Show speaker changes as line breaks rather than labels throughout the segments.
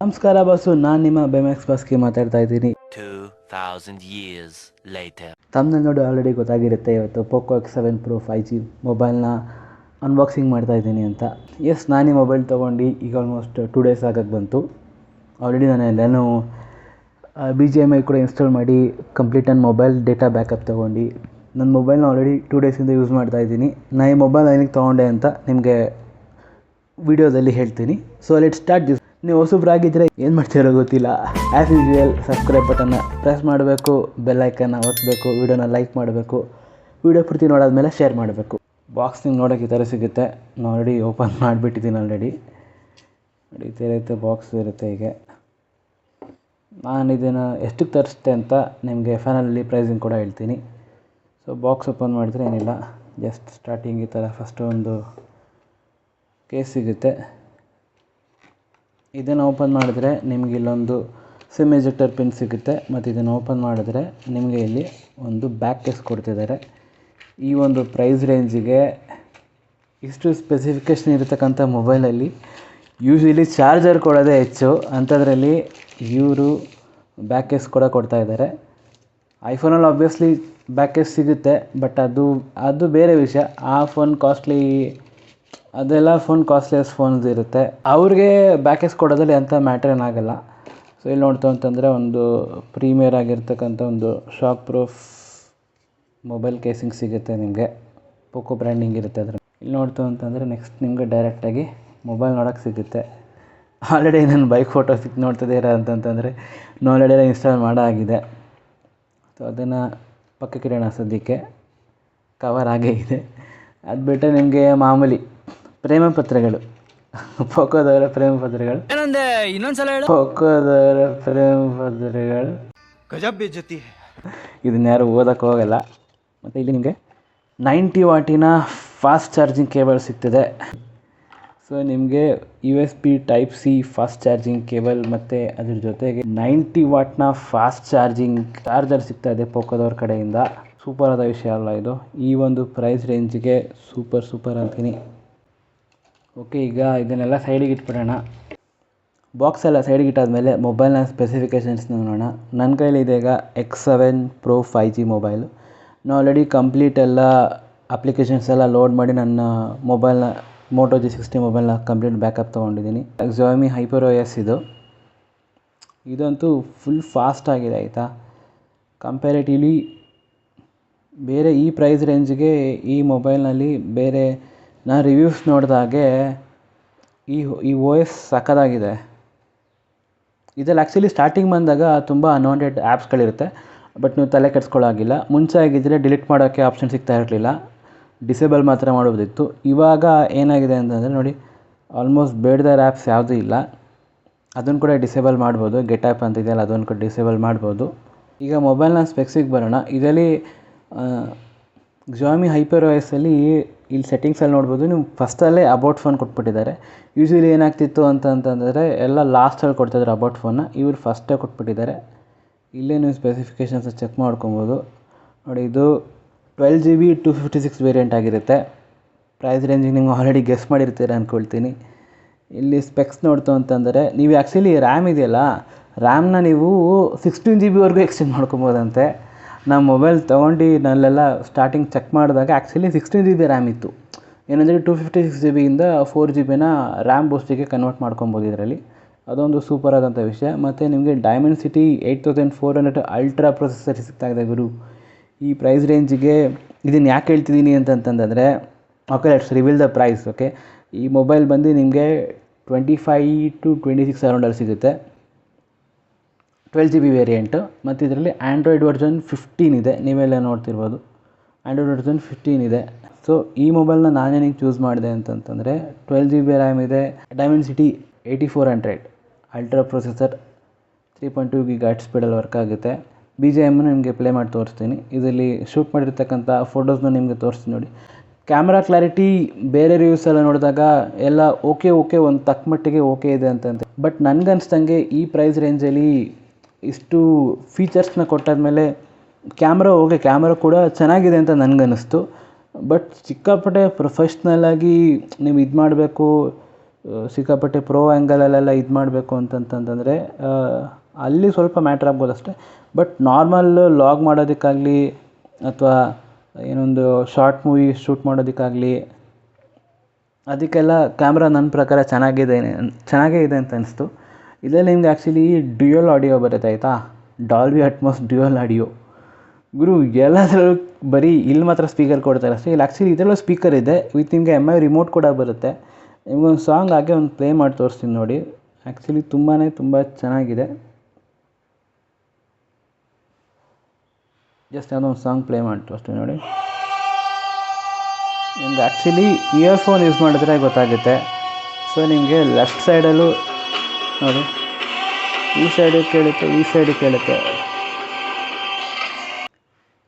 ನಮಸ್ಕಾರ ಬಾಸು, ನಾನು ನಿಮ್ಮ ಬೆಮ್ಯಾಕ್ಸ್ ಬಾಸ್ಗೆ ಮಾತಾಡ್ತಾ ಇದ್ದೀನಿ.
2000 years later.
ತಮ್ಮಲ್ಲಿ ನೋಡಿ ಆಲ್ರೆಡಿ ಗೊತ್ತಾಗಿರುತ್ತೆ, ಇವತ್ತು ಪೋಕೋ X7 Pro 5G ಮೊಬೈಲ್ನ ಅನ್ಬಾಕ್ಸಿಂಗ್ ಮಾಡ್ತಾ ಇದ್ದೀನಿ ಅಂತ. ಎಸ್, ನಾನು ಈ ಮೊಬೈಲ್ ತೊಗೊಂಡು ಈಗ ಆಲ್ಮೋಸ್ಟ್ 2 ಡೇಸ್ ಆಗಕ್ಕೆ ಬಂತು. ಆಲ್ರೆಡಿ ನಾನು ಎಲ್ಲನೂ BGMI ಕೂಡ ಇನ್ಸ್ಟಾಲ್ ಮಾಡಿ ಕಂಪ್ಲೀಟ್ ನನ್ನ ಮೊಬೈಲ್ ಡೇಟಾ ಬ್ಯಾಕಪ್ ತೊಗೊಂಡು ನನ್ನ ಮೊಬೈಲ್ನ ಆಲ್ರೆಡಿ 2 ಡೇಸಿಂದ ಯೂಸ್ ಮಾಡ್ತಾ ಇದ್ದೀನಿ. ನಾನು ಈ ಮೊಬೈಲ್ ಏನಕ್ಕೆ ತೊಗೊಂಡೆ ಅಂತ ನಿಮಗೆ ವಿಡಿಯೋದಲ್ಲಿ ಹೇಳ್ತೀನಿ. So let start this. ನೀವು ಹೊಸಬ್ರಾಗಿದ್ದರೆ ಏನು ಮಾಡ್ತಿರೋ ಗೊತ್ತಿಲ್ಲ, ಆ್ಯಸ್ ಯೂಶುವಲ್ ಸಬ್ಸ್ಕ್ರೈಬ್ ಬಟನ್ನ ಪ್ರೆಸ್ ಮಾಡಬೇಕು, ಬೆಲ್ ಐಕನ್ನ ಒತ್ತಬೇಕು, ವೀಡಿಯೋನ ಲೈಕ್ ಮಾಡಬೇಕು, ವೀಡಿಯೋ ಪೂರ್ತಿ ನೋಡಾದ್ಮೇಲೆ ಶೇರ್ ಮಾಡಬೇಕು. ಬಾಕ್ಸ್ ನಿಮ್ಗೆ ನೋಡೋಕ್ಕೆ ಈ ಥರ ಸಿಗುತ್ತೆ. ನಾನು ಆಲ್ರೆಡಿ ಓಪನ್ ಮಾಡಿಬಿಟ್ಟಿದ್ದೀನಿ. ಆಲ್ರೆಡಿ ನೋಡಿ, ಈ ಥರ ಇರುತ್ತೆ ಬಾಕ್ಸ್ ಇರುತ್ತೆ. ಹೀಗೆ ನಾನು ಇದನ್ನು ಎಷ್ಟಕ್ಕೆ ತರಿಸ್ತೆ ಅಂತ ನಿಮಗೆ ಫೈನಲಲ್ಲಿ ಪ್ರೈಸಿಂಗ್ ಕೂಡ ಹೇಳ್ತೀನಿ. ಸೊ ಬಾಕ್ಸ್ ಓಪನ್ ಮಾಡಿದ್ರೆ ಏನಿಲ್ಲ, ಜಸ್ಟ್ ಸ್ಟಾರ್ಟಿಂಗ್ ಈ ಥರ ಫಸ್ಟು ಒಂದು ಕೇಸ್ ಸಿಗುತ್ತೆ. ಇದನ್ನು ಓಪನ್ ಮಾಡಿದ್ರೆ ನಿಮಗೆ ಇಲ್ಲೊಂದು ಸಿಮ್ ಎಜೆಕ್ಟರ್ ಪಿನ್ ಸಿಗುತ್ತೆ, ಮತ್ತು ಇದನ್ನು ಓಪನ್ ಮಾಡಿದ್ರೆ ನಿಮಗೆ ಇಲ್ಲಿ ಒಂದು ಬ್ಯಾಕ್ ಕೇಸ್ ಕೊಡ್ತಿದ್ದಾರೆ. ಈ ಒಂದು ಪ್ರೈಸ್ ರೇಂಜಿಗೆ ಇಷ್ಟು ಸ್ಪೆಸಿಫಿಕೇಷನ್ ಇರತಕ್ಕಂಥ ಮೊಬೈಲಲ್ಲಿ ಯೂಶ್ವಲಿ ಚಾರ್ಜರ್ ಕೊಡೋದೇ ಹೆಚ್ಚು, ಅಂಥದ್ರಲ್ಲಿ ಇವರು ಬ್ಯಾಕ್ ಕೇಸ್ ಕೂಡ ಕೊಡ್ತಾಯಿದ್ದಾರೆ. ಐಫೋನಲ್ಲಿ ಆಬ್ವಿಯಸ್ಲಿ ಬ್ಯಾಕ್ ಕೇಸ್ ಸಿಗುತ್ತೆ, ಬಟ್ ಅದು ಬೇರೆ ವಿಷಯ. ಆ ಫೋನ್ ಕಾಸ್ಟ್ಲಿ, ಅದೆಲ್ಲ ಫೋನ್ ಕಾಸ್ಟ್ಲಿಯಸ್ ಫೋನ್ಸ್ ಇರುತ್ತೆ, ಅವ್ರಿಗೆ ಬ್ಯಾಕ್ ಕೇಸ್ ಕೊಡೋದ್ರಲ್ಲಿ ಅಂಥ ಮ್ಯಾಟ್ರ್ ಏನಾಗಲ್ಲ. ಸೊ ಇಲ್ಲಿ ನೋಡ್ತು ಅಂತಂದರೆ ಒಂದು ಪ್ರೀಮಿಯರ್ ಆಗಿರ್ತಕ್ಕಂಥ ಒಂದು ಶಾಕ್ ಪ್ರೂಫ್ ಮೊಬೈಲ್ ಕೇಸಿಂಗ್ ಸಿಗುತ್ತೆ ನಿಮಗೆ, ಪೋಕೋ ಬ್ರ್ಯಾಂಡಿಂಗ್ ಇರುತ್ತೆ ಅದ್ರ. ಇಲ್ಲಿ ನೋಡ್ತು ಅಂತಂದರೆ ನೆಕ್ಸ್ಟ್ ನಿಮಗೆ ಡೈರೆಕ್ಟಾಗಿ ಮೊಬೈಲ್ ನೋಡೋಕ್ಕೆ ಸಿಗುತ್ತೆ. ಆಲ್ರೆಡಿ ನನ್ನ ಬೈಕ್ ಫೋಟೋ ನೋಡ್ತಿದ್ದೀರಾ ಅಂತಂತಂದರೆ ಆಲ್ರೆಡಿ ಇನ್ಸ್ಟಾಲ್ ಮಾಡೋ ಆಗಿದೆ. ಸೊ ಅದನ್ನು ಪಕ್ಕಕ್ಕಿಡೋಣ, ಸದ್ಯಕ್ಕೆ ಕವರ್ ಆಗೇ ಇದೆ. ಅದು ಬಿಟ್ಟರೆ ನಿಮಗೆ ಮಾಮೂಲಿ ಪ್ರೇಮ ಪತ್ರಗಳು, ಪೋಕೋದವರ ಪ್ರೇಮ ಪತ್ರಗಳು, ಪೋಕೋದವರ ಪ್ರೇಮ ಪತ್ರಗಳು
ಗಜಬ್ ಬೇಜತಿ.
ಇದನ್ನ ಯಾರು ಓದಕ್ಕೆ ಹೋಗಲ್ಲ. ಮತ್ತು ಇಲ್ಲಿ ನಿಮಗೆ 90 ವಾಟಿನ ಫಾಸ್ಟ್ ಚಾರ್ಜಿಂಗ್ ಕೇಬಲ್ ಸಿಗ್ತದೆ. ಸೊ ನಿಮಗೆ USB Type-C fast charging cable ಮತ್ತು ಅದ್ರ ಜೊತೆಗೆ 90 ವಾಟ್ನ ಫಾಸ್ಟ್ ಚಾರ್ಜರ್ ಸಿಗ್ತಾ ಇದೆ ಪೋಕೋದವ್ರ ಕಡೆಯಿಂದ. ಸೂಪರ್ ಆದ ವಿಷಯ ಅಲ್ಲ ಇದು? ಈ ಒಂದು ಪ್ರೈಸ್ ರೇಂಜಿಗೆ ಸೂಪರ್ ಅಂತೀನಿ. ಓಕೆ, ಈಗ ಇದನ್ನೆಲ್ಲ ಸೈಡಿಗೆ ಇಟ್ಬಿಡೋಣ. ಬಾಕ್ಸ್ ಎಲ್ಲ ಸೈಡಿಗೆ ಇಟ್ಟಾದಮೇಲೆ ಮೊಬೈಲ್ನ ಸ್ಪೆಸಿಫಿಕೇಷನ್ಸ್ ನೋಡೋಣ. ನನ್ನ ಕೈಲಿದೆ ಈಗ X7 Pro 5G ಮೊಬೈಲು. ನಾನು ಆಲ್ರೆಡಿ ಕಂಪ್ಲೀಟ್ ಎಲ್ಲ ಅಪ್ಲಿಕೇಶನ್ಸ್ ಎಲ್ಲ ಲೋಡ್ ಮಾಡಿ ನನ್ನ ಮೊಬೈಲ್ನ Moto G60 ಮೊಬೈಲ್ನ ಕಂಪ್ಲೀಟ್ ಬ್ಯಾಕಪ್ ತೊಗೊಂಡಿದ್ದೀನಿ. Xiaomi HyperOS ಇದಂತೂ ಫುಲ್ ಫಾಸ್ಟ್ ಆಗಿದೆ, ಆಯಿತಾ. ಕಂಪ್ಯಾರಿಟಿವ್ಲಿ ಬೇರೆ ಈ ಪ್ರೈಸ್ ರೇಂಜ್ಗೆ ಈ ಮೊಬೈಲ್ನಲ್ಲಿ ಬೇರೆ ನಾನು ರಿವ್ಯೂಸ್ ನೋಡಿದಾಗೆ ಈ OS ಸಕ್ಕತ್ತಾಗಿದೆ. ಇದರಲ್ಲಿ ಆ್ಯಕ್ಚುಲಿ ಸ್ಟಾರ್ಟಿಂಗ್ ಬಂದಾಗ ತುಂಬ ಅನ್ವಾಂಟೆಡ್ ಆ್ಯಪ್ಸ್ಗಳಿರುತ್ತೆ, ಬಟ್ ನೀವು ತಲೆ ಕೆಡಿಸ್ಕೊಳ್ಳೋಗಿಲ್ಲ. ಮುಂಚೆ ಆಗಿದ್ದರೆ ಡಿಲೀಟ್ ಮಾಡೋಕ್ಕೆ ಆಪ್ಷನ್ ಸಿಗ್ತಾ ಇರಲಿಲ್ಲ, ಡಿಸೇಬಲ್ ಮಾತ್ರ ಮಾಡ್ಬೋದಿತ್ತು. ಇವಾಗ ಏನಾಗಿದೆ ಅಂತಂದರೆ ನೋಡಿ, ಆಲ್ಮೋಸ್ಟ್ ಬೇಡದ ಆ್ಯಪ್ಸ್ ಯಾವುದೂ ಇಲ್ಲ, ಅದನ್ನು ಕೂಡ ಡಿಸೇಬಲ್ ಮಾಡ್ಬೋದು. ಗೆಟ್ ಆ್ಯಪ್ ಅಂತ ಇದೆಯಲ್ಲ, ಅದನ್ನು ಕೂಡ ಡಿಸೇಬಲ್ ಮಾಡ್ಬೋದು. ಈಗ ಮೊಬೈಲ್ನ ಸ್ಪೆಕ್ಸಿಗೆ ಬರೋಣ. ಇದರಲ್ಲಿ Xiaomi HyperOS ಇಲ್ಲಿ ಸೆಟ್ಟಿಂಗ್ಸಲ್ಲಿ ನೋಡ್ಬೋದು, ನೀವು ಫಸ್ಟಲ್ಲೇ ಅಬೌಟ್ ಫೋನ್ ಕೊಟ್ಬಿಟ್ಟಿದ್ದಾರೆ. ಯೂಶ್ವಲಿ ಏನಾಗ್ತಿತ್ತು ಅಂತಂದರೆ ಎಲ್ಲ ಲಾಸ್ಟಲ್ಲಿ ಕೊಡ್ತಾಯಿದ್ರು ಅಬೌಟ್ ಫೋನ್ನ, ಇವರು ಫಸ್ಟೇ ಕೊಟ್ಬಿಟ್ಟಿದ್ದಾರೆ. ಇಲ್ಲೇ ನೀವು ಸ್ಪೆಸಿಫಿಕೇಷನ್ಸ್ ಚೆಕ್ ಮಾಡ್ಕೊಬೋದು. ನೋಡಿ, ಇದು 12GB 256 ವೇರಿಯಂಟ್ ಆಗಿರುತ್ತೆ. ಪ್ರೈಸ್ ರೇಂಜಿಗೆ ನೀವು ಆಲ್ರೆಡಿ ಗೆಸ್ ಮಾಡಿರ್ತೀರ ಅಂದ್ಕೊಳ್ತೀನಿ. ಇಲ್ಲಿ ಸ್ಪೆಕ್ಸ್ ನೋಡ್ತು ಅಂತಂದರೆ ನೀವು ಆ್ಯಕ್ಚುಲಿ ರ್ಯಾಮ್ ಇದೆಯಲ್ಲ, ರ್ಯಾಮ್ನ ನೀವು 16GB ಎಕ್ಸ್ಟೆಂಡ್ ಮಾಡ್ಕೊಬೋದಂತೆ. ನಾನು ಮೊಬೈಲ್ ತೊಗೊಂಡು ನಲ್ಲೆಲ್ಲ ಸ್ಟಾರ್ಟಿಂಗ್ ಚೆಕ್ ಮಾಡಿದಾಗ ಆ್ಯಕ್ಚುಲಿ 16GB ರ್ಯಾಮ್ ಇತ್ತು. ಏನಂದರೆ 256GBಯಿಂದ 4GB ರ್ಯಾಮ್ ಬೂಸ್ಟಿಗೆ ಕನ್ವರ್ಟ್ ಮಾಡ್ಕೊಬೋದು ಇದರಲ್ಲಿ. ಅದೊಂದು ಸೂಪರ್ ಆದಂಥ ವಿಷಯ. ಮತ್ತು ನಿಮಗೆ Dimensity 8400 ಅಲ್ಟ್ರಾ ಪ್ರೊಸೆಸರ್ ಸಿಗ್ತಾಯಿದೆ ಗುರು ಈ ಪ್ರೈಸ್ ರೇಂಜಿಗೆ. ಇದನ್ನು ಯಾಕೆ ಹೇಳ್ತಿದ್ದೀನಿ ಅಂತಂತಂದರೆ, okay, let's reveal the price. Okay, ಈ ಮೊಬೈಲ್ ಬಂದು ನಿಮಗೆ 25 to 26 ಅರೌಂಡಲ್ಲಿ ಸಿಗುತ್ತೆ, 12GB ವೇರಿಯಂಟು. ಮತ್ತು ಇದರಲ್ಲಿ ಆ್ಯಂಡ್ರಾಯ್ಡ್ ವರ್ಷನ್ 15 ಇದೆ, ನೀವೆಲ್ಲ ನೋಡ್ತಿರ್ಬೋದು. ಆ್ಯಂಡ್ರಾಯ್ಡ್ ವರ್ಷನ್ 15 ಇದೆ. ಸೊ ಈ ಮೊಬೈಲ್ನ ನಾನೇನಿಗೆ ಚೂಸ್ ಮಾಡಿದೆ ಅಂತಂತಂದರೆ 12GB ರ್ಯಾಮ್ ಇದೆ, Dimensity 8400 ಅಲ್ಟ್ರಾ ಪ್ರೊಸೆಸರ್, 3.2 GHz ಸ್ಪೀಡಲ್ಲಿ ವರ್ಕ್ ಆಗುತ್ತೆ. BGM ನಿಮಗೆ ಪ್ಲೇ ಮಾಡಿ ತೋರಿಸ್ತೀನಿ. ಇದರಲ್ಲಿ ಶೂಟ್ ಮಾಡಿರ್ತಕ್ಕಂಥ ಫೋಟೋಸ್ನ ನಿಮಗೆ ತೋರಿಸ್ತೀನಿ ನೋಡಿ. ಕ್ಯಾಮ್ರಾ ಕ್ಲಾರಿಟಿ ಬೇರೆ ರಿವ್ಯೂಸೆಲ್ಲ ನೋಡಿದಾಗ ಎಲ್ಲ ಓಕೆ ಒಂದು ತಕ್ಕ ಮಟ್ಟಿಗೆ ಓಕೆ ಇದೆ ಅಂತಂತೆ. ಬಟ್ ನನಗನ್ಸ್ದಂಗೆ ಈ ಪ್ರೈಸ್ ರೇಂಜಲ್ಲಿ ಇಷ್ಟು ಫೀಚರ್ಸ್ನ ಕೊಟ್ಟಾದಮೇಲೆ ಕ್ಯಾಮ್ರಾ ಕೂಡ ಚೆನ್ನಾಗಿದೆ ಅಂತ ನನಗನ್ನಿಸ್ತು. ಬಟ್ ಸಿಕ್ಕಾಪಟ್ಟೆ ಪ್ರೊಫೆಷ್ನಲ್ಲಾಗಿ ನೀವು ಇದು ಮಾಡಬೇಕು, ಸಿಕ್ಕಾಪಟ್ಟೆ ಪ್ರೋ ಆ್ಯಂಗಲಲ್ಲೆಲ್ಲ ಇದು ಮಾಡಬೇಕು ಅಂತಂತಂದರೆ ಅಲ್ಲಿ ಸ್ವಲ್ಪ ಮ್ಯಾಟ್ರ್ ಆಗ್ಬೋದು ಅಷ್ಟೇ. ಬಟ್ ನಾರ್ಮಲ್ ಲಾಗ್ ಮಾಡೋದಕ್ಕಾಗಲಿ ಅಥವಾ ಏನೊಂದು ಶಾರ್ಟ್ ಮೂವಿ ಶೂಟ್ ಮಾಡೋದಕ್ಕಾಗಲಿ ಅದಕ್ಕೆಲ್ಲ ಕ್ಯಾಮ್ರಾ ನನ್ನ ಪ್ರಕಾರ ಚೆನ್ನಾಗೇ ಇದೆ ಅಂತ ಅನಿಸ್ತು. ಇದರಲ್ಲಿ ನಿಮ್ಗೆ ಆ್ಯಕ್ಚುಲಿ ಡ್ಯುಯಲ್ ಆಡಿಯೋ ಬರುತ್ತೆ ಆಯಿತಾ, ಡಾಲ್ಬಿ ಅಟ್ಮಾಸ್ ಡ್ಯುಯಲ್ ಆಡಿಯೋ. ಗುರು ಎಲ್ಲದರಲ್ಲೂ ಬರೀ ಇಲ್ಲಿ ಮಾತ್ರ ಸ್ಪೀಕರ್ ಕೊಡ್ತಾರೆ ಅಷ್ಟೇ. ಇಲ್ಲಿ ಆ್ಯಕ್ಚುಲಿ ಇದರಲ್ಲೂ ಸ್ಪೀಕರ್ ಇದೆ ವಿತ್ ನಿಮಗೆ MI ರಿಮೋಟ್ ಕೂಡ ಬರುತ್ತೆ. ನಿಮಗೊಂದು ಸಾಂಗ್ ಹಾಗೆ ಒಂದು ಪ್ಲೇ ಮಾಡಿ ತೋರಿಸ್ತೀನಿ ನೋಡಿ. ಆ್ಯಕ್ಚುಲಿ ತುಂಬ ಚೆನ್ನಾಗಿದೆ. ಜಸ್ಟ್ ಯಾವುದೋ ಒಂದು ಸಾಂಗ್ ಪ್ಲೇ ಮಾಡಿ ತೋರಿಸ್ತೀನಿ ನೋಡಿ. ನಿಮ್ಗೆ ಆ್ಯಕ್ಚುಲಿ ಇಯರ್ಫೋನ್ ಯೂಸ್ ಮಾಡಿದ್ರೆ ಗೊತ್ತಾಗುತ್ತೆ. ಸೊ ನಿಮಗೆ ಲೆಫ್ಟ್ ಸೈಡಲ್ಲೂ ನೋಡಿ, ಈ ಸೈಡಿಗೆ ಕೇಳುತ್ತೆ, ಈ ಸೈಡಿಗೆ ಕೇಳುತ್ತೆ.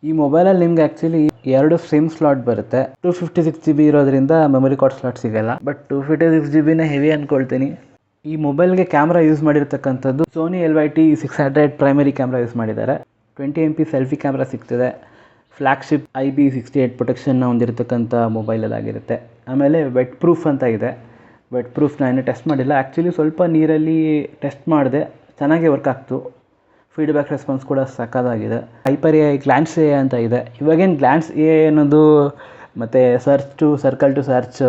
ಈ ಮೊಬೈಲಲ್ಲಿ ನಿಮ್ಗೆ ಆ್ಯಕ್ಚುಲಿ 2 ಸಿಮ್ ಸ್ಲಾಟ್ ಬರುತ್ತೆ. 256 GB ಇರೋದ್ರಿಂದ ಮೆಮೊರಿ ಕಾರ್ಡ್ ಸ್ಲಾಟ್ ಸಿಗೋಲ್ಲ. ಬಟ್ 256 GBನೇ ಹೆವಿ ಅಂದ್ಕೊಳ್ತೀನಿ. ಈ ಮೊಬೈಲ್ಗೆ ಕ್ಯಾಮ್ರಾ ಯೂಸ್ ಮಾಡಿರ್ತಕ್ಕಂಥದ್ದು Sony LYT600 primary camera use ಮಾಡಿದ್ದಾರೆ. 20 MP ಸೆಲ್ಫಿ ಕ್ಯಾಮ್ರಾ ಸಿಗ್ತದೆ. ಫ್ಲ್ಯಾಗ್ಶಿಪ್ IP68 ಪ್ರೊಟೆಕ್ಷನ್ನ ಹೊಂದಿರತಕ್ಕಂಥ ಮೊಬೈಲಲ್ಲಾಗಿರುತ್ತೆ. ಆಮೇಲೆ ವೆಟ್ ಪ್ರೂಫ್ ಅಂತ ಇದೆ. ವೆಟ್ ಪ್ರೂಫ್ ನಾನು ಟೆಸ್ಟ್ ಮಾಡಿಲ್ಲ. ಆ್ಯಕ್ಚುಲಿ ಸ್ವಲ್ಪ ನೀರಲ್ಲಿ ಟೆಸ್ಟ್ ಮಾಡಿದೆ, ಚೆನ್ನಾಗೇ ವರ್ಕ್ ಆಗ್ತು. ಫೀಡ್ಬ್ಯಾಕ್ ರೆಸ್ಪಾನ್ಸ್ ಕೂಡ ಸಕ್ಕತ್ತಾಗಿದೆ. ಹೈಪರ್ AI ಗ್ಲ್ಯಾನ್ಸ್ AI ಅಂತ ಇದೆ. ಇವಾಗೇನು ಗ್ಲ್ಯಾನ್ಸ್ AI ಅನ್ನೋದು ಮತ್ತು ಸರ್ಕಲ್ ಟು ಸರ್ಚ್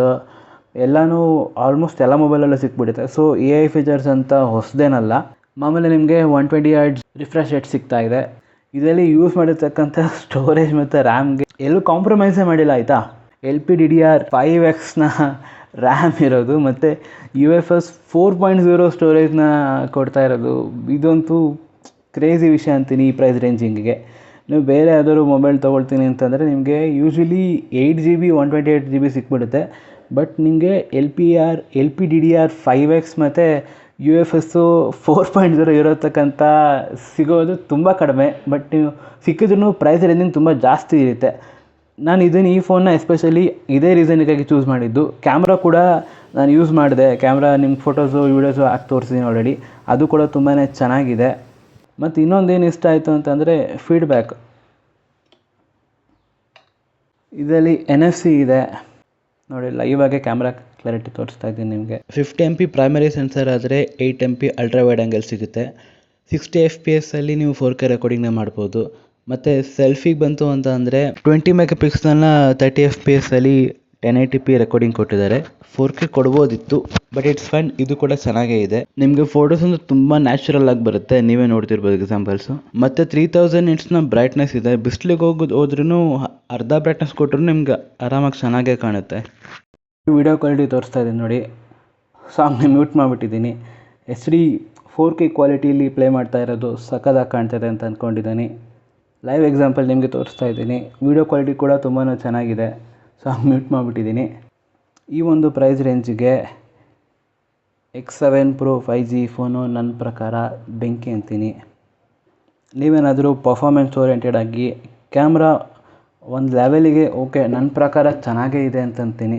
ಎಲ್ಲನೂ ಆಲ್ಮೋಸ್ಟ್ ಎಲ್ಲ ಮೊಬೈಲಲ್ಲೂ ಸಿಕ್ಬಿಡುತ್ತೆ. ಸೊ AI ಫೀಚರ್ಸ್ ಅಂತ ಹೊಸದೇನಲ್ಲ. ಮಾಮೂಲಿ ನಿಮಗೆ 120 Hz ರಿಫ್ರೆಶ್ ರೇಟ್ ಸಿಗ್ತಾ ಇದೆ. ಇದರಲ್ಲಿ ಯೂಸ್ ಮಾಡಿರ್ತಕ್ಕಂಥ ಸ್ಟೋರೇಜ್ ಮತ್ತು ರ್ಯಾಮ್ಗೆ ಎಲ್ಲೂ ಕಾಂಪ್ರಮೈಸೇ ಮಾಡಿಲ್ಲ ಆಯಿತಾ. LPDDR5X ರ್ಯಾಮ್ ಇರೋದು ಮತ್ತು UFS 4.0 ಸ್ಟೋರೇಜ್ನ ಕೊಡ್ತಾ ಇರೋದು. ಇದಂತೂ ಕ್ರೇಜಿ ವಿಷಯ ಅಂತೀನಿ ಈ ಪ್ರೈಸ್ ರೇಂಜಿಂಗಿಗೆ. ನೀವು ಬೇರೆ ಯಾವ್ದಾದ್ರು ಮೊಬೈಲ್ ತೊಗೊಳ್ತೀನಿ ಅಂತಂದರೆ ನಿಮಗೆ ಯೂಶ್ವಲಿ 8 GB 128 GB ಸಿಕ್ಬಿಡುತ್ತೆ. ಬಟ್ ನಿಮಗೆ LPDDR5X ಮತ್ತು UFS 4.0 ಇರತಕ್ಕಂಥ ಸಿಗೋದು ತುಂಬ ಕಡಿಮೆ. ಬಟ್ ನೀವು ಸಿಕ್ಕಿದ್ರೂ ಪ್ರೈಸ್ ರೇಂಜಿಂಗ್ ತುಂಬ ಜಾಸ್ತಿ ಇರುತ್ತೆ. ನಾನು ಈ ಫೋನ್ನ ಎಸ್ಪೆಷಲಿ ಇದೇ ರೀಸನ್ಗಾಗಿ ಚೂಸ್ ಮಾಡಿದ್ದು. ಕ್ಯಾಮ್ರಾ ಕೂಡ ನಾನು ಯೂಸ್ ಮಾಡಿದೆ. ಕ್ಯಾಮ್ರಾ ನಿಮ್ಗೆ ಫೋಟೋಸು ವೀಡಿಯೋಸು ಹಾಕಿ ತೋರಿಸಿದ್ದೀನಿ ಆಲ್ರೆಡಿ. ಅದು ಕೂಡ ತುಂಬಾ ಚೆನ್ನಾಗಿದೆ. ಮತ್ತು ಇನ್ನೊಂದೇನು ಇಷ್ಟ ಆಯಿತು ಅಂತಂದರೆ ಫೀಡ್ಬ್ಯಾಕ್. ಇದರಲ್ಲಿ NFC ಇದೆ ನೋಡಿ. ಲೈವ್ ಆಗಿ ಕ್ಯಾಮ್ರಾ ಕ್ಲಾರಿಟಿ ತೋರಿಸ್ತಾ ಇದ್ದೀನಿ ನಿಮಗೆ. 50 MP ಪ್ರೈಮರಿ ಸೆನ್ಸರ್ ಆದರೆ 8 MP ಅಲ್ಟ್ರಾ ವೈಡ್ ಆ್ಯಂಗಲ್ ಸಿಗುತ್ತೆ. 60 FPS ಅಲ್ಲಿ ನೀವು 4K ರೆಕಾರ್ಡಿಂಗ್ನ ಮಾಡ್ಬೋದು. ಮತ್ತು ಸೆಲ್ಫಿಗೆ ಬಂತು ಅಂತ ಅಂದರೆ 20 MP 30 FPS ಅಲ್ಲಿ 1080p ರೆಕಾರ್ಡಿಂಗ್ ಕೊಟ್ಟಿದ್ದಾರೆ. 4K ಕೊಡ್ಬೋದಿತ್ತು, but it's fine. ಇದು ಕೂಡ ಚೆನ್ನಾಗೇ ಇದೆ. ನಿಮಗೆ ಫೋಟೋಸ್ ಒಂದು ತುಂಬ ನ್ಯಾಚುರಲ್ ಆಗಿ ಬರುತ್ತೆ, ನೀವೇ ನೋಡ್ತಿರ್ಬೋದು ಎಕ್ಸಾಂಪಲ್ಸು. ಮತ್ತು 3000 ನಿಟ್ಸ್ನ ಬ್ರೈಟ್ನೆಸ್ ಇದೆ. ಬಿಸಿಲಿಗೆ ಹೋದ್ರೂ ಅರ್ಧ ಬ್ರೈಟ್ನೆಸ್ ಕೊಟ್ಟರು ನಿಮ್ಗೆ ಆರಾಮಾಗಿ ಚೆನ್ನಾಗೇ ಕಾಣುತ್ತೆ. ವಿಡಿಯೋ ಕ್ವಾಲಿಟಿ ತೋರಿಸ್ತಾ ಇದ್ದೀನಿ ನೋಡಿ. ಸಾಂಗ್ನ ಮ್ಯೂಟ್ ಮಾಡಿಬಿಟ್ಟಿದ್ದೀನಿ. HD 4K ಕ್ವಾಲಿಟಿಯಲ್ಲಿ ಪ್ಲೇ ಮಾಡ್ತಾ ಇರೋದು ಸಕ್ಕತ್ತಾಗಿ ಕಾಣ್ತಾಯಿದೆ ಅಂತ ಅಂದ್ಕೊಂಡಿದ್ದೀನಿ. ಲೈವ್ ಎಕ್ಸಾಂಪಲ್ ನಿಮಗೆ ತೋರಿಸ್ತಾ ಇದ್ದೀನಿ. ವಿಡಿಯೋ ಕ್ವಾಲಿಟಿ ಕೂಡ ತುಂಬಾ ಚೆನ್ನಾಗಿದೆ. ಸಾಂಗ್ ಮ್ಯೂಟ್ ಮಾಡಿಬಿಟ್ಟಿದ್ದೀನಿ. ಈ ಒಂದು ಪ್ರೈಸ್ ರೇಂಜಿಗೆ X7 Pro 5G ಫೋನು ನನ್ನ ಪ್ರಕಾರ ಬೆಂಕಿ ಅಂತೀನಿ. ನೀವೇನಾದರೂ ಪರ್ಫಾರ್ಮೆನ್ಸ್ ಓರಿಯೆಂಟೆಡ್ ಆಗಿ ಕ್ಯಾಮ್ರಾ ಒಂದು ಲೆವೆಲಿಗೆ ಓಕೆ ನನ್ನ ಪ್ರಕಾರ ಚೆನ್ನಾಗೇ ಇದೆ ಅಂತಂತೀನಿ.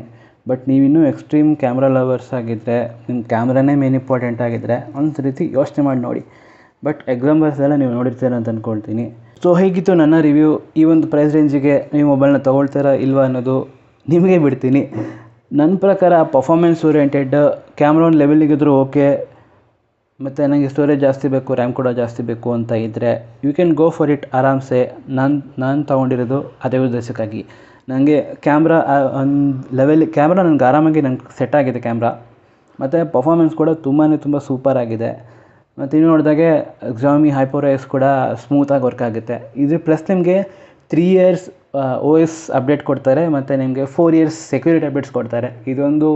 ಬಟ್ ನೀವಿನ್ನೂ ಎಕ್ಸ್ಟ್ರೀಮ್ ಕ್ಯಾಮ್ರಾ ಲವರ್ಸ್ ಆಗಿದ್ದರೆ, ನಿಮ್ಮ ಕ್ಯಾಮ್ರಾನೇ ಮೇನ್ ಇಂಪಾರ್ಟೆಂಟ್ ಆಗಿದ್ದರೆ ಒಂದು ರೀತಿ ಯೋಚನೆ ಮಾಡಿ ನೋಡಿ. ಬಟ್ ಎಕ್ಸಾಂಪಲ್ಸ್ ಎಲ್ಲ ನೀವು ನೋಡಿರ್ತೀರ ಅಂತ ಅಂದ್ಕೊಳ್ತೀನಿ. ಸೊ ಹೇಗಿತ್ತು ನನ್ನ ರಿವ್ಯೂ. ಈ ಒಂದು ಪ್ರೈಸ್ ರೇಂಜಿಗೆ ನೀವು ಮೊಬೈಲ್ನ ತೊಗೊಳ್ತೀರಾ ಇಲ್ವಾ ಅನ್ನೋದು ನಿಮಗೆ ಬಿಡ್ತೀನಿ. ನನ್ನ ಪ್ರಕಾರ ಪರ್ಫಾರ್ಮೆನ್ಸ್ ಓರಿಯೆಂಟೆಡ್ ಕ್ಯಾಮ್ರಾ ಒಂದು ಲೆವೆಲಿಗಿದ್ರೂ ಓಕೆ, ಮತ್ತು ನನಗೆ ಸ್ಟೋರೇಜ್ ಜಾಸ್ತಿ ಬೇಕು, ರ್ಯಾಮ್ ಕೂಡ ಜಾಸ್ತಿ ಬೇಕು ಅಂತ ಇದ್ದರೆ you can go for it ಆರಾಮ್ಸೆ. ನಾನು ತೊಗೊಂಡಿರೋದು ಅದೇ ಉದ್ದೇಶಕ್ಕಾಗಿ. ನನಗೆ ಕ್ಯಾಮ್ರಾ ಒಂದು ಕ್ಯಾಮ್ರಾ ನನಗೆ ಆರಾಮಾಗಿ ಸೆಟ್ ಆಗಿದೆ ಕ್ಯಾಮ್ರಾ. ಮತ್ತು ಪರ್ಫಾರ್ಮೆನ್ಸ್ ಕೂಡ ತುಂಬ ಸೂಪರ್ ಆಗಿದೆ. ಮತ್ತು ಇನ್ನು ನೋಡಿದಾಗೆ Xiaomi HyperOS ಕೂಡ ಸ್ಮೂತಾಗಿ ವರ್ಕ್ ಆಗುತ್ತೆ. ಇದು ಪ್ಲಸ್ ನಿಮಗೆ 3 years OS ಅಪ್ಡೇಟ್ ಕೊಡ್ತಾರೆ ಮತ್ತು ನಿಮಗೆ 4 years ಸೆಕ್ಯೂರಿಟಿ ಅಪ್ಡೇಟ್ಸ್ ಕೊಡ್ತಾರೆ. ಇದೊಂದು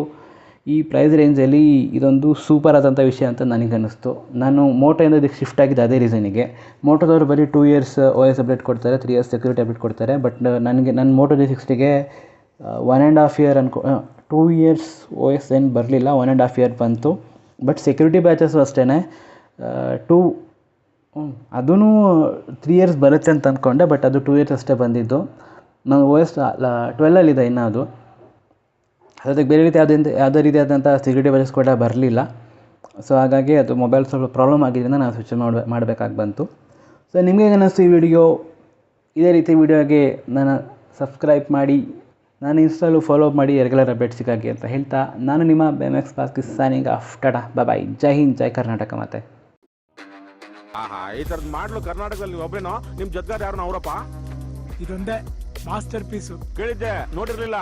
ಈ ಪ್ರೈಸ್ ರೇಂಜಲ್ಲಿ ಇದೊಂದು ಸೂಪರ್ ಆದಂಥ ವಿಷಯ ಅಂತ ನನಗೆ ಅನ್ನಿಸ್ತು. ನಾನು ಮೋಟೋಯಿಂದ ಇದಕ್ಕೆ ಶಿಫ್ಟ್ ಆಗಿದ್ದು ಅದೇ ರೀಸನಿಗೆ. ಮೋಟೋದವರು ಬರೀ 2 years OS ಅಪ್ಡೇಟ್ ಕೊಡ್ತಾರೆ, 3 years ಸೆಕ್ಯೂರಿಟಿ ಅಪ್ಡೇಟ್ ಕೊಡ್ತಾರೆ. ಬಟ್ ನನ್ನ ಮೋಟೋ G60ಗೆ 1.5 year 2 years OS ಏನು ಬರಲಿಲ್ಲ, 1.5 year ಬಂತು. ಬಟ್ ಸೆಕ್ಯೂರಿಟಿ ಬ್ಯಾಚಸ್ಸು ಅಷ್ಟೇ ಅದೂ 3 years ಬರುತ್ತೆ ಅಂತ ಅಂದ್ಕೊಂಡೆ. ಬಟ್ ಅದು 2 years ಅಷ್ಟೇ ಬಂದಿದ್ದು. ನಾನು OS 12 ಇನ್ನೂ ಅದು ಅದಕ್ಕೆ ಬೇರೆ ರೀತಿ ಯಾವುದೇ ರೀತಿಯಾದಂಥ ಸೆಕ್ಯೂರಿಟಿ ಬ್ಯಾಚಸ್ ಕೂಡ ಬರಲಿಲ್ಲ. ಸೊ ಹಾಗಾಗಿ ಅದು ಮೊಬೈಲ್ ಸ್ವಲ್ಪ ಪ್ರಾಬ್ಲಮ್ ಆಗಿದ್ದರಿಂದ ನಾನು ಸ್ವಿಚ್ ಮಾಡಬೇಕಾಗಿ ಬಂತು. ಸೊ ನಿಮಗೆ ಅನ್ನಿಸ್ತು ಈ ವಿಡಿಯೋ? ಇದೇ ರೀತಿ ವಿಡಿಯೋಗೆ ನಾನು ಸಬ್ಸ್ಕ್ರೈಬ್ ಮಾಡಿ ನಾನು ಇನ್ಸ್ಟಾಲು ಫಾಲೋ ಮಾಡಿ ರೆಗ್ಯುಲರ್ ಅಪ್ಡೇಟ್ ಸಿಕ್ಕಾಗಿ ಅಂತ ಹೇಳ್ತಾ ನಾನು ನಿಮ್ಮ BMX passkey signing off. Tata ಬಾಯ್. ಜೈ ಹಿಂದ್, ಜೈ ಕರ್ನಾಟಕ. ಮತ್ತೆ
ಈ ತರದ್ ಮಾಡ್ಲು ಕರ್ನಾಟಕದಲ್ಲಿ ಒಬ್ರೇನೋ, ನಿಮ್ ಜೊತೆಗಾರ ಯಾರು ಅವರಪ್ಪ?
ಇದೊಂದೇ ಮಾಸ್ಟರ್ ಪೀಸು.
ಕೇಳಿದ್ದೆ, ನೋಡಿರ್ಲಿಲ್ಲ.